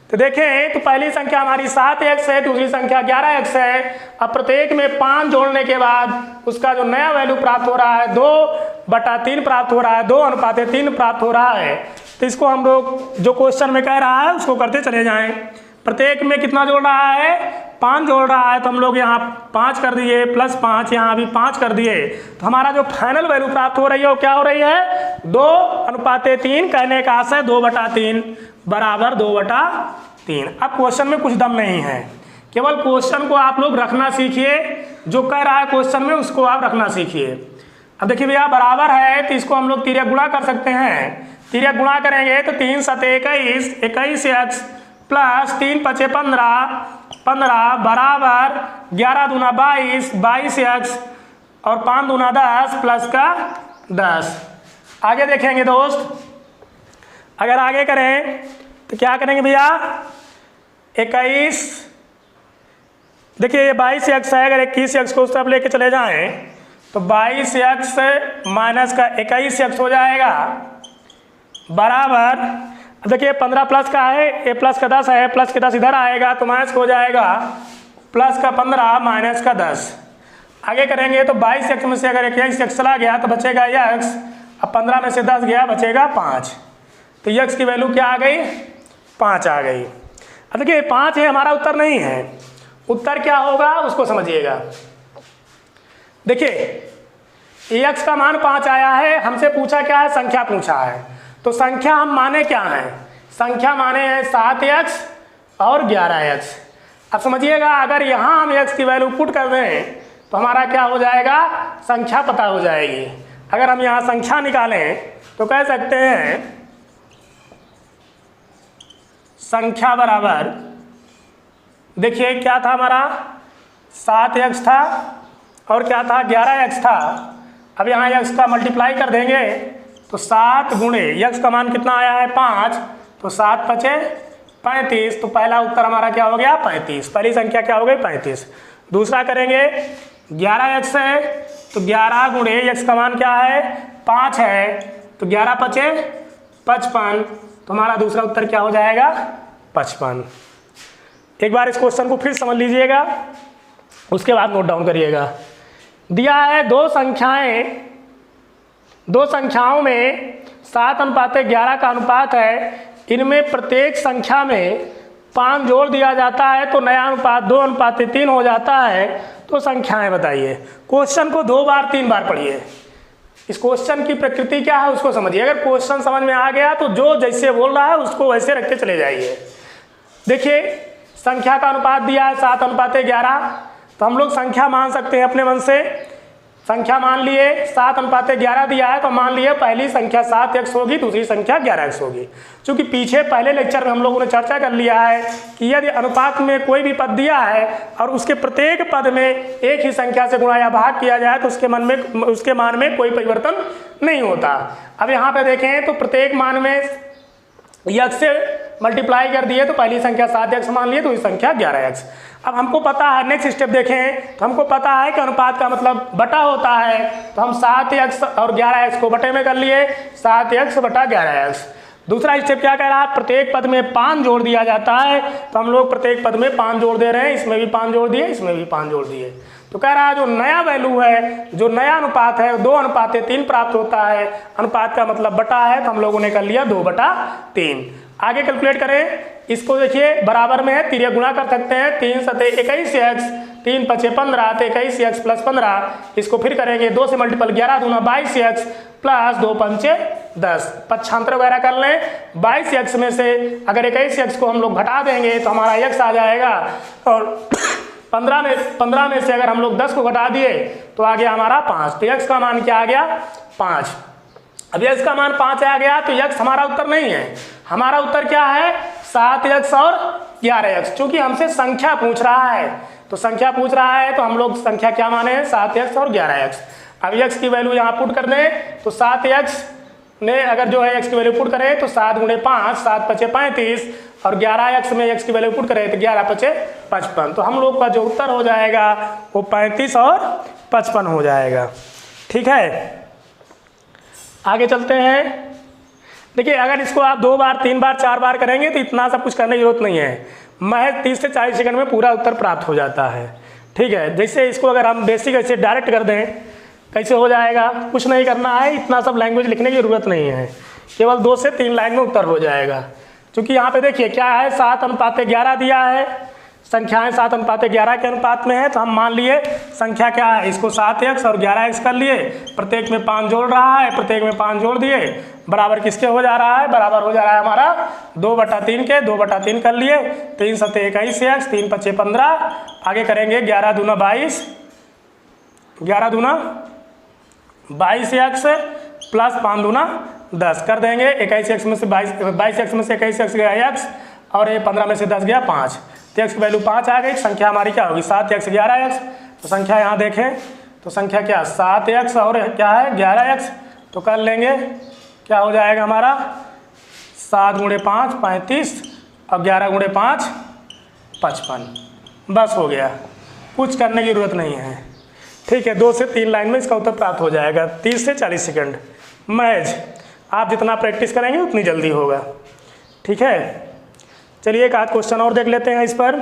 तो देखें, तो पहली संख्या हमारी 7x है, दूसरी संख्या 11x है। अब प्रत्येक में 5 जोड़ने के बाद उसका जो नया वैल्यू प्राप्त हो रहा है 2/3 प्राप्त हो रहा है, 2:3 प्राप्त हो रहा है। तो इसको हम लोग जो क्वेश्चन में कह रहा है उसको करते चले जाएं। प्रत्येक में कितना जोड़ रहा है, 5 जोड़ रहा है, तो हम लोग यहाँ 5 कर दिए, +5 यहाँ भी 5 कर दिए। तो हमारा जो फाइनल वैल्यू प्राप्त हो रही है वो क्या हो रही है, 2:3। कहने का आशय 2/3 बराबर 2/3। अब क्वेश्चन में कुछ दम नहीं है, केवल क्वेश्चन को आप लोग रखना सीखिए, जो कह रहा है क्वेश्चन में उसको आप रखना सीखिए। अब देखिए भैया, बराबर है तो इसको हम लोग तिर्यक गुणा कर सकते हैं। तिर्यक गुणा करेंगे तो 3 × 7 = 21, 21x प्लस 3 × 5 = 15 बराबर 11 दूना 22, 22x और 5 दूना 10 प्लस का 10। आगे देखेंगे दोस्त, अगर आगे करें तो क्या करेंगे भैया, 21, देखिए 22x है, अगर 21x को उस तरफ लेके चले जाएं तो 22x माइनस का 21x हो जाएगा बराबर, अब देखिए 15 प्लस का है, ए प्लस का 10 है, प्लस के 10 इधर आएगा तो माइनस हो जाएगा प्लस का 15 माइनस का 10। आगे करेंगे तो 22x में से अगर 21x चला गया तो बचेगा x, अब 15 में से 10 गया बचेगा 5। तो x की वैल्यू क्या आ गई, 5 आ गई। अब देखिए 5 है, हमारा उत्तर नहीं है। उत्तर क्या होगा उसको समझिएगा। देखिए x का मान 5 आया है, हमसे पूछा क्या है, संख्या पूछा है। तो संख्या हम माने क्या हैं, संख्या माने हैं 7x और 11x। अब समझिएगा, अगर यहाँ हम x की वैल्यू पुट कर दें तो हमारा क्या हो जाएगा, संख्या पता हो जाएगी। अगर हम यहाँ संख्या निकालें तो कह सकते हैं संख्या बराबर, देखिए क्या था हमारा 7x था और क्या था 11x था। अब यहाँ x का मल्टीप्लाई कर देंगे तो 7 गुणे x का मान कितना आया है 5, तो 7 पचे 35, तो पहला उत्तर हमारा क्या हो गया 35, पहली संख्या क्या हो गई 35। दूसरा करेंगे 11x है तो 11 गुणे x का मान क्या है 5 है, तो 11 पचे 55, तो हमारा दूसरा उत्तर क्या हो जाएगा 55। एक बार इस क्वेश्चन को फिर समझ लीजिएगा, उसके बाद नोट डाउन करिएगा। दिया है दो संख्याओं में 7:11 का अनुपात है, इनमें प्रत्येक संख्या में 5 जोड़ दिया जाता है तो नया अनुपात 2:3 हो जाता है, तो संख्याएं बताइए। क्वेश्चन को 2 बार 3 बार पढ़िए, इस क्वेश्चन की प्रकृति क्या है उसको समझिए। अगर क्वेश्चन समझ में आ गया तो जो जैसे बोल रहा है उसको वैसे रख के चले जाइए। देखिए संख्या का अनुपात दिया है 7:11, तो हम लोग संख्या मान सकते हैं अपने मन से। संख्या मान लिए 7:11 दिया है तो मान लिए पहली संख्या 7x होगी, दूसरी संख्या 11x होगी। क्योंकि पीछे पहले लेक्चर में हम लोगों ने चर्चा कर लिया है कि यदि अनुपात में कोई भी पद दिया है और उसके प्रत्येक पद में एक ही संख्या से गुणा या भाग किया जाए तो उसके मान में कोई परिवर्तन नहीं होता। अब यहाँ पे देखें तो प्रत्येक मान में x से मल्टीप्लाई कर दिए तो पहली संख्या 7x मान लिए, दूसरी संख्या 11x। अब हमको पता है, नेक्स्ट स्टेप देखें तो हमको पता है कि अनुपात का मतलब बटा होता है, तो हम 7x और 11x को बटे में कर लिए, 7x बटा 11x। दूसरा स्टेप क्या कह रहा है, प्रत्येक पद में 5 जोड़ दिया जाता है, तो हम लोग प्रत्येक पद में 5 जोड़ दे रहे हैं, इसमें भी 5 जोड़ दिए, इसमें भी 5 जोड़ दिए। तो कह रहा है जो नया वैल्यू है, जो नया अनुपात है 2:3 प्राप्त होता है। अनुपात का मतलब बटा है, तो हम लोगों ने कर लिया 2/3। आगे कैलकुलेट करें, इसको देखिए बराबर में है, तिरिया गुणा कर सकते हैं, 3 सते 21x, 3 पचे 15, तो 21x प्लस 15, इसको फिर करेंगे 2 से मल्टीपल, 11 दूना 22x प्लस 2 पंचे 10, पक्षांतर वगैरह कर लें। 22x में से अगर 21x को हम लोग घटा देंगे तो हमारा x आ जाएगा, और 15 में से अगर हम लोग 10 को घटा दिए तो आ गया हमारा 5, तो x का मान क्या आ गया 5। अब x का मान 5 आ गया तो x हमारा उत्तर नहीं है, हमारा उत्तर क्या है 7x और 11x। चूंकि हमसे संख्या पूछ रहा है, तो संख्या पूछ रहा है तो हम लोग संख्या क्या माने हैं 7x और 11x। अब x की वैल्यू यहाँ पुट कर दें तो 7x ने अगर जो है x की वैल्यू पुट करें तो 7 गुणे 5, 7 पचे 35, और 11x में x की वैल्यू पुट करें तो 11 पचे 55। तो हम लोग का जो उत्तर हो जाएगा वो 35 और 55 हो जाएगा। ठीक है, आगे चलते हैं। देखिए अगर इसको आप 2 बार 3 बार 4 बार करेंगे तो इतना सब कुछ करने की जरूरत नहीं है, महज 30 से 40 सेकंड में पूरा उत्तर प्राप्त हो जाता है। ठीक है, जैसे इसको अगर हम बेसिक ऐसे डायरेक्ट कर दें कैसे हो जाएगा, कुछ नहीं करना है, इतना सब लैंग्वेज लिखने की जरूरत नहीं है, केवल 2 से 3 लाइन में उत्तर हो जाएगा। क्योंकि यहाँ पे देखिए क्या है 7:11 दिया है, संख्याएं 7:11 के अनुपात में है, तो हम मान लिए संख्या क्या है, इसको 7x और 11x कर लिए, प्रत्येक में 5 जोड़ रहा है, प्रत्येक में 5 जोड़ दिए, बराबर किसके हो जा रहा है, बराबर हो जा रहा है हमारा 2/3 के, 2/3 कर लिए, 3 सते 21x, 3 पचे 15, आगे करेंगे 11 दूना 22, 11 दूना 22x प्लस 5 दूना 10 कर देंगे, 21x में से 22x में से 21x गया x, और ये 15 में से 10 गया 5, तो x की वैल्यू 5 आ गई। संख्या हमारी क्या होगी 7x 11x, तो संख्या यहाँ देखें तो संख्या क्या 7x और क्या है 11x, तो कर लेंगे क्या हो जाएगा हमारा 7 गुणे 5 35 और 11 गुणे 5 55, बस हो गया, कुछ करने की जरूरत नहीं है। ठीक है, 2 से 3 लाइन में इसका उत्तर प्राप्त हो जाएगा, 30 से 40 सेकंड महज। आप जितना प्रैक्टिस करेंगे उतनी जल्दी होगा। ठीक है, चलिए एक आध क्वेश्चन और देख लेते हैं इस पर।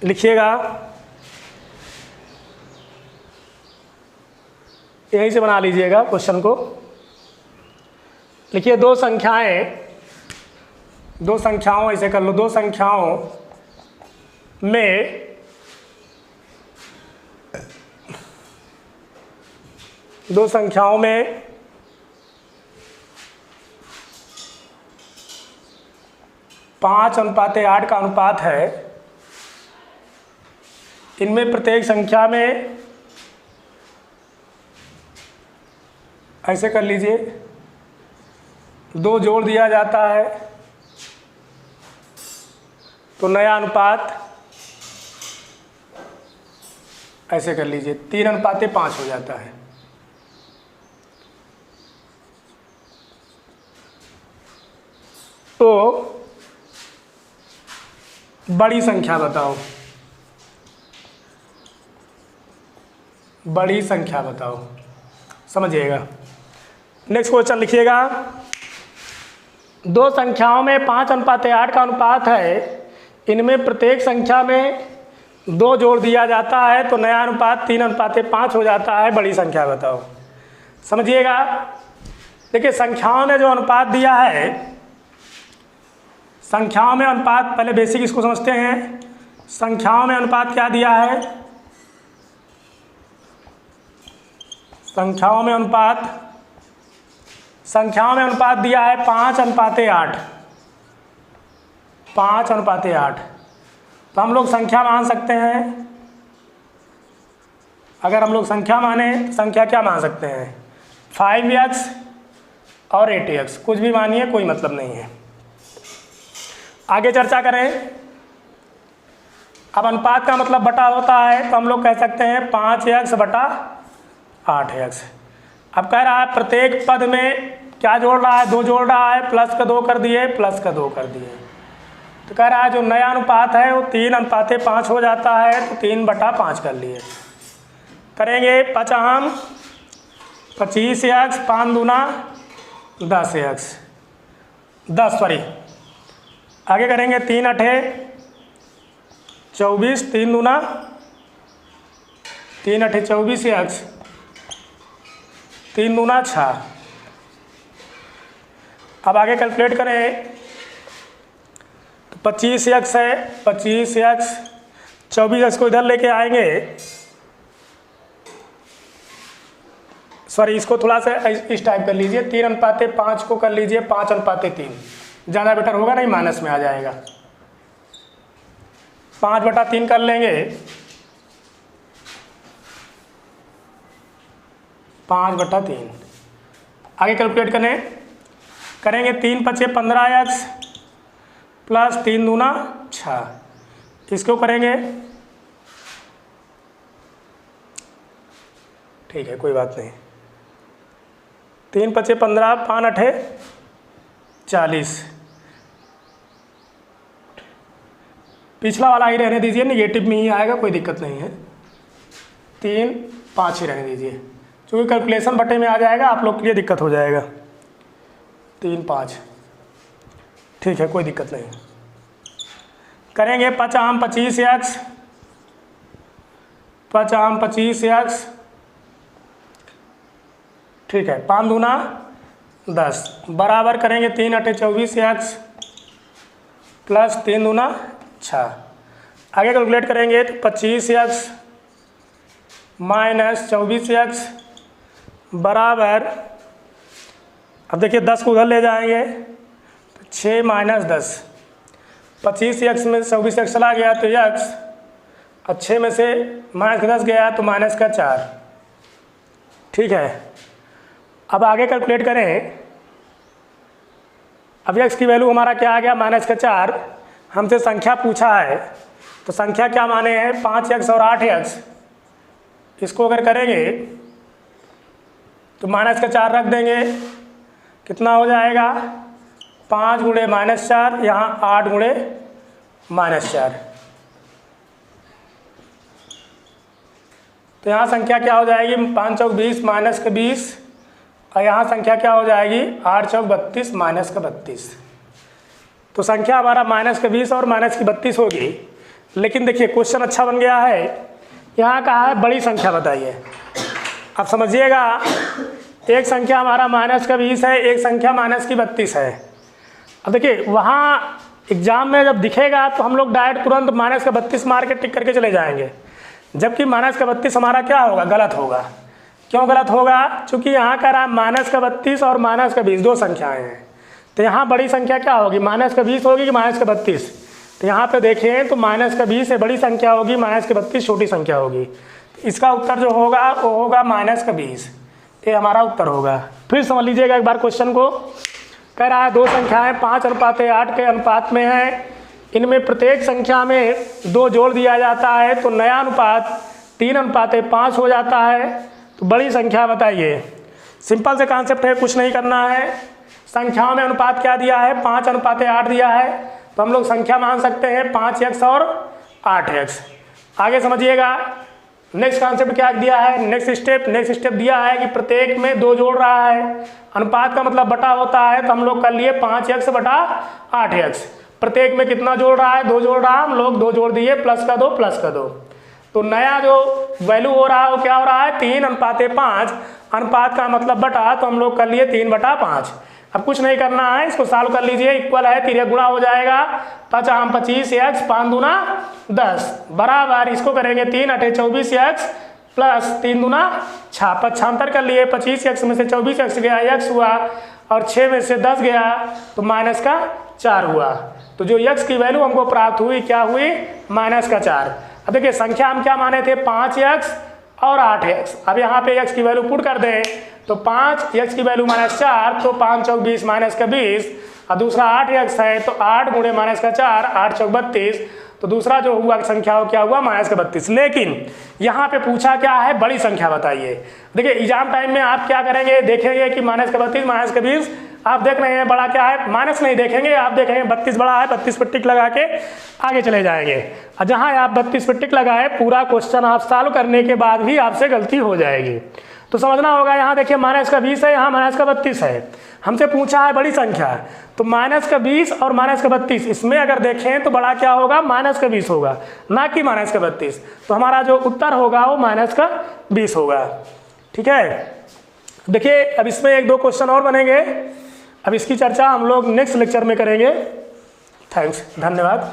लिखिएगा, यहीं से बना लीजिएगा क्वेश्चन को। लिखिए दो संख्याओं ऐसे कर लो, 2 संख्याओं में दो संख्याओं में पाँच अनुपाते 8 का अनुपात है, इनमें प्रत्येक संख्या में ऐसे कर लीजिए 2 जोड़ दिया जाता है तो नया अनुपात ऐसे कर लीजिए 3 अनुपाते 5 हो जाता है। तो बड़ी संख्या बताओ, बड़ी संख्या बताओ, समझिएगा। नेक्स्ट क्वेश्चन लिखिएगा। दो संख्याओं में 5 अनुपाते 8 का अनुपात है, इनमें प्रत्येक संख्या में 2 जोड़ दिया जाता है तो नया अनुपात 3 अनुपाते 5 हो जाता है, बड़ी संख्या बताओ। समझिएगा, देखिए संख्याओं ने जो अनुपात दिया है, संख्याओं में अनुपात, पहले बेसिक इसको समझते हैं। संख्याओं में अनुपात क्या दिया है? संख्याओं में अनुपात दिया है 5 अनुपाते 8, 5 अनुपाते 8। तो हम लोग संख्या मान सकते हैं, अगर हम लोग संख्या माने, संख्या क्या मान सकते हैं? 5x और 8x, कुछ भी मानिए, कोई मतलब नहीं है। आगे चर्चा करें। अब अनुपात का मतलब बटा होता है, तो हम लोग कह सकते हैं 5x बटा 8x। अब कह रहा है प्रत्येक पद में क्या जोड़ रहा है? 2 जोड़ रहा है, प्लस का 2 कर दिए, प्लस का 2 कर दिए। तो कह रहा है जो नया अनुपात है वो 3 अनुपाते 5 हो जाता है, तो 3 बटा 5 कर लिए। करेंगे 5 25x, 5 दूना 10x, 10 सॉरी। आगे करेंगे 3 8 24, 3 दूना 3 8 24x, 3 दूना 6। अब आगे कैलकुलेट करें तो 25x है, 25x 24x को इधर लेके आएंगे, सॉरी इसको थोड़ा सा इस टाइप कर लीजिए, 3 अनुपाते 5 को कर लीजिए 5 अनुपाते 3, ज़्यादा बेटर होगा, नहीं माइनस में आ जाएगा। 5 बटा 3 कर लेंगे, 5 बटा 3। आगे कैलकुलेट करेंगे 3 5 15x प्लस 3 दूना 6, इसको करेंगे, ठीक है कोई बात नहीं। 3 5 15, 5 8 40। पिछला वाला ही रहने दीजिए, निगेटिव में ही आएगा, कोई दिक्कत नहीं है। 3 5 ही रहने दीजिए, क्योंकि कैलकुलेशन बटे में आ जाएगा, आप लोग के लिए दिक्कत हो जाएगा। 3 5, ठीक है कोई दिक्कत नहीं। करेंगे 5 25x, 5 25x, ठीक है 5 दूना 10 बराबर करेंगे 3 8 24x प्लस 3 दूना 6। आगे कैलकुलेट करेंगे तो 25x माइनस 24x बराबर, अब देखिए 10 को उधर ले जाएंगे तो 6 माइनस 10, 25x में 24x चला गया तो x, और 6 में से माइनस का 10 गया तो माइनस का 4, ठीक है। अब आगे कैलकुलेट करें, अब x की वैल्यू हमारा क्या आ गया? माइनस का 4। हमसे संख्या पूछा है तो संख्या क्या माने हैं? 5x और 8x। इसको अगर करेंगे तो माइनस का 4 रख देंगे, कितना हो जाएगा? 5 गुणे माइनस 4, यहाँ 8 गुणे माइनस 4। तो यहाँ संख्या क्या हो जाएगी? 5 चौक 20 माइनस का 20, और यहाँ संख्या क्या हो जाएगी? 8 चौक 32 माइनस का 32। तो संख्या हमारा माइनस का 20 और माइनस की 32 होगी। लेकिन देखिए क्वेश्चन अच्छा बन गया है, यहाँ कहा है बड़ी संख्या बताइए। अब समझिएगा, एक संख्या हमारा माइनस का 20 है, एक संख्या माइनस की 32 है। अब देखिए वहाँ एग्जाम में जब दिखेगा तो हम लोग डायरेक्ट तुरंत माइनस का 32 मार के टिक करके चले जाएंगे, जबकि माइनस का 32 हमारा क्या होगा? गलत होगा। क्यों गलत होगा? चूंकि यहाँ का रहा -32 और -20 दो संख्याएं हैं, तो यहाँ बड़ी संख्या क्या होगी? -20 होगी कि -32? तो यहाँ पे देखें तो -20 से बड़ी संख्या होगी, -32 छोटी संख्या होगी। इसका उत्तर जो होगा वो होगा -20। ये हमारा उत्तर होगा। फिर समझ लीजिएगा एक बार क्वेश्चन को। कह रहा है दो संख्याएं 5:8 के अनुपात में हैं, इनमें प्रत्येक संख्या में 2 जोड़ दिया जाता है तो नया अनुपात 3:5 हो जाता है। तो बड़ी संख्या बताइए। सिंपल से कॉन्सेप्ट है, कुछ नहीं करना है। संख्याओं में अनुपात क्या दिया है? 5:8 दिया है, तो हम लोग संख्या मान सकते हैं 5x और 8x। आगे समझिएगा नेक्स्ट कॉन्सेप्ट क्या दिया है। नेक्स्ट स्टेप दिया है कि प्रत्येक में 2 जोड़ रहा है, अनुपात का मतलब बटा होता है, तो हम लोग कर लिए 5x/8x। प्रत्येक में कितना जोड़ रहा है? 2 जोड़ रहा है, हम लोग 2 जोड़ दिए, प्लस का 2। तो नया जो वैल्यू हो रहा है वो क्या हो रहा है? 3:5। अनुपात का मतलब बटा, तो हम लोग कर लिए 3/5। अब कुछ नहीं करना है, इसको सॉल्व कर लीजिए। इक्वल है, 3 गुणा हो जाएगा, 5×25x 5×2 10 बराबर इसको करेंगे 3×8 24x प्लस 3×2 6। 75 कर लिए, 25x में से 24x गया, x हुआ, और 6 में से 10 गया तो -4 हुआ। तो जो x की वैल्यू हमको प्राप्त हुई क्या हुई? -4। अब देखिए संख्या हम क्या माने थे? 5x और 8x। अब यहाँ पे x की वैल्यू पुट कर दें तो 5x की वैल्यू -4, तो 5 चौक 20 -20, और दूसरा 8x है तो 8 गुणे -4 8 चौक 32। तो दूसरा जो हुआ संख्या हो क्या हुआ? -32। लेकिन यहाँ पे पूछा क्या है? बड़ी संख्या बताइए। देखिए एग्जाम टाइम में आप क्या करेंगे? देखेंगे कि -32 -20 आप देख रहे हैं, बड़ा क्या है? माइनस नहीं देखेंगे, आप देखेंगे 32 बड़ा है, 32 पर टिक लगा के आगे चले जाएंगे। और जहाँ आप 32 पर टिक लगाए, पूरा क्वेश्चन आप सॉल्व करने के बाद भी आपसे गलती हो जाएगी। तो समझना होगा। यहाँ देखिए -20 है, यहाँ -32 है, हमसे पूछा है बड़ी संख्या, तो -20 और -32 इसमें अगर देखें तो बड़ा क्या होगा? -20 होगा, ना कि -32। तो हमारा जो उत्तर होगा वो -20 होगा। ठीक है, देखिए अब इसमें 1-2 क्वेश्चन और बनेंगे, अब इसकी चर्चा हम लोग नेक्स्ट लेक्चर में करेंगे। थैंक्स, धन्यवाद।